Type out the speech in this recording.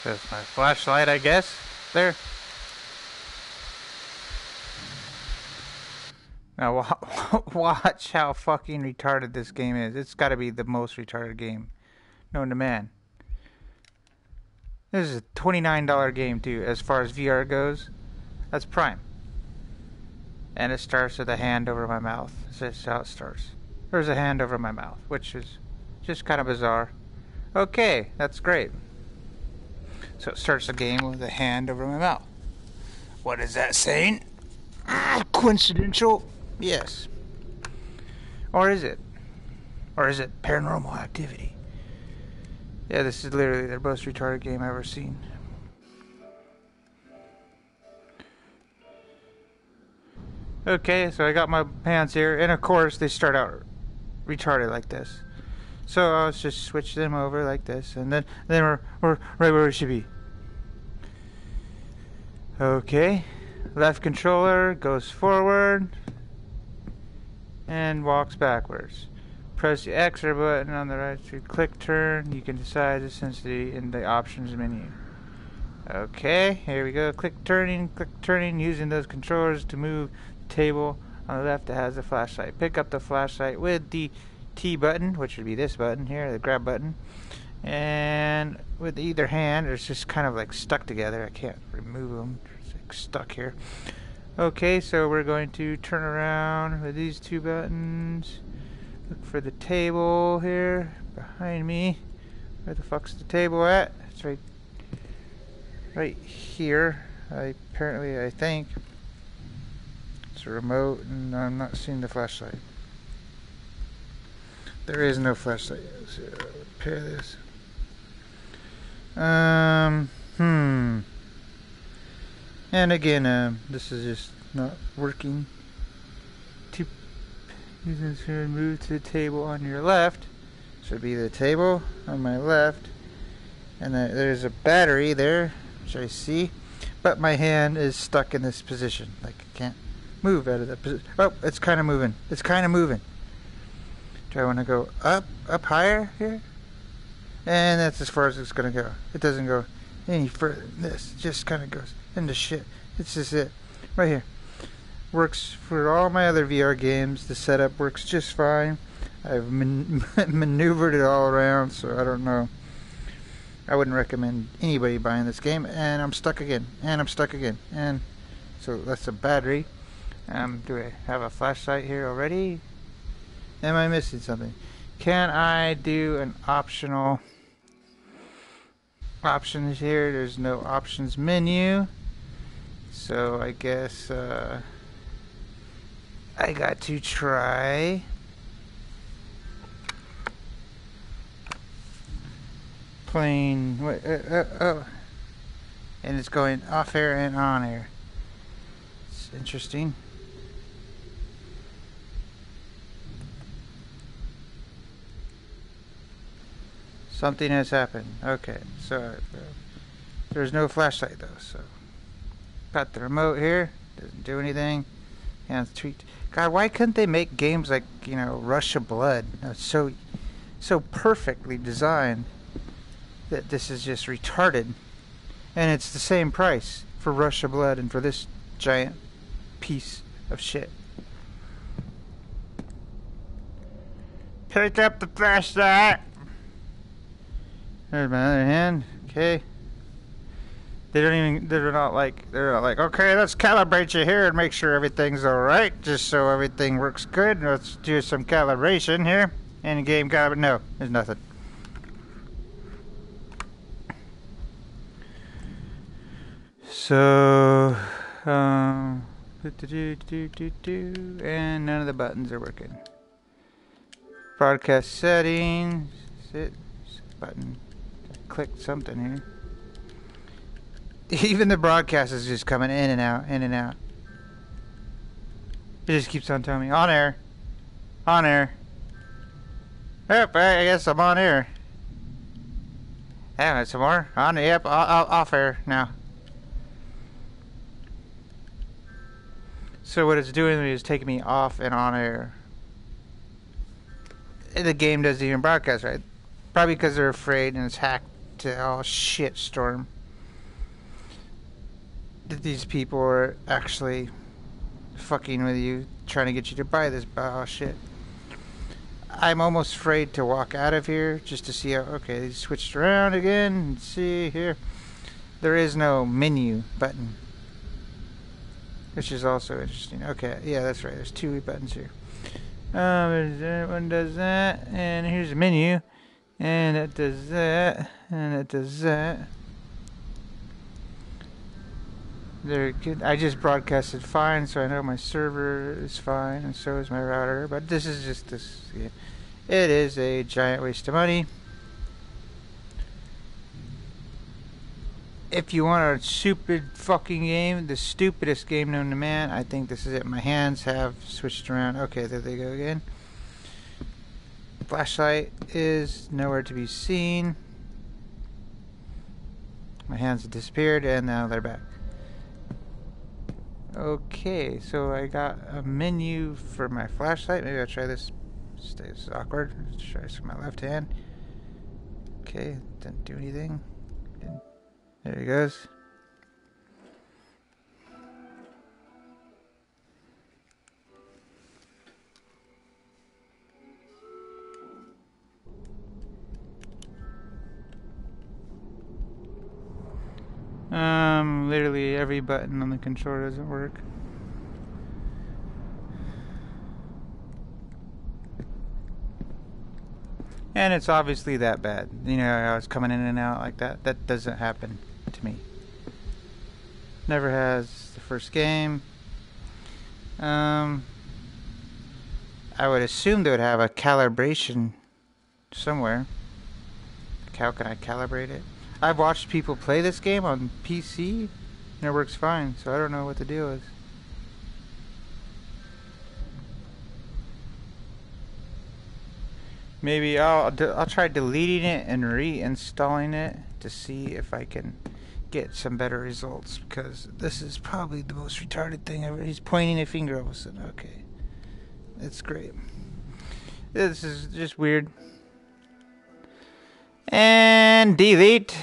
That's my flashlight, I guess. There. Now watch how fucking retarded this game is. It's got to be the most retarded game known to man. This is a $29 game too, as far as VR goes. That's prime. And it starts with a hand over my mouth. That's how it starts. There's a hand over my mouth, which is just kind of bizarre. Okay, that's great. So it starts the game with a hand over my mouth. What is that saying? Coincidental? Yes. Or is it? Or is it Paranormal Activity? Yeah, this is literally the most retarded game I've ever seen. Okay, so I got my hands here, and of course they start out retarded like this. So I'll just switch them over like this, and then we're right where we should be. Okay, left controller goes forward and walks backwards. Press the X or button on the right to click turn. You can decide the sensitivity in the options menu. Okay, here we go. Click turning using those controllers to move the table on the left that has the flashlight. Pick up the flashlight with the T button, which would be this button here, the grab button. And with either hand, it's just kind of like stuck together. I can't remove them. It's like stuck here. Okay, so we're going to turn around with these two buttons. Look for the table here behind me. Where the fuck's the table at? It's right here. I think it's a remote, and I'm not seeing the flashlight. There is no flashlight. So repair this. And again, this is just not working. Use this here and move to the table on your left. Should be the table on my left. And there's a battery there, which I see. But my hand is stuck in this position. Like I can't move out of that position. Oh, it's kind of moving. It's kind of moving. Do I want to go up higher here? And that's as far as it's going to go. It doesn't go any further than this. It just kind of goes into shit. It's just it. Right here. Works for all my other VR games. The setup works just fine. I've maneuvered it all around, so I don't know. I wouldn't recommend anybody buying this game. And I'm stuck again. And so that's a battery. Do I have a flashlight here already? Am I missing something? Can I do an optional options here? There's no options menu. So I guess I got to try playing and it's going off air and on air. It's interesting. Something has happened. Okay, so there's no flashlight though, so got the remote here, doesn't do anything. Hands tweaked. God, why couldn't they make games like, Rush of Blood? It's so perfectly designed that this is just retarded. And it's the same price for Rush of Blood and for this giant piece of shit. Pick up the flashlight. There's my other hand. Okay. They're not like, okay, let's calibrate you here and make sure everything's alright, just so everything works good. Let's do some calibration here. In-game calibration. No, there's nothing. So, and none of the buttons are working. Broadcast settings. Button. Click something here. Even the broadcast is just coming in and out. It just keeps on telling me, on air. Yep, I guess I'm on air. Yeah, some more. Yep, off air now. So what it's doing is taking me off and on air. The game doesn't even broadcast right. Probably because they're afraid and it's hacked to all shit storm. that these people are actually fucking with you, trying to get you to buy this shit. I'm almost afraid to walk out of here just to see how. Okay, they switched around again. Let's see here. There is no menu button, which is also interesting. Okay, yeah, that's right. There's two buttons here. One does that, and here's the menu, and it does that, and it does that. They're good. I just broadcasted fine, so I know my server is fine, and so is my router. But this is just this. Yeah. It is a giant waste of money. If you want a stupid fucking game, the stupidest game known to man, I think this is it. My hands have switched around. Okay, there they go again. Flashlight is nowhere to be seen. My hands have disappeared, and now they're back. Okay, so I got a menu for my flashlight. Maybe I'll try this. This is awkward. Let's try this with my left hand. Okay, didn't do anything. There he goes. Literally every button on the controller doesn't work. And it's obviously that bad. You know, I was coming in and out like that. That doesn't happen to me. Never has the first game. I would assume they would have a calibration somewhere. How can I calibrate it? I've watched people play this game on PC, and it works fine, so I don't know what the deal is. Maybe I'll try deleting it and reinstalling it to see if I can get some better results, because this is probably the most retarded thing ever. He's pointing a finger all of a sudden. Okay. It's great. This is just weird. And delete.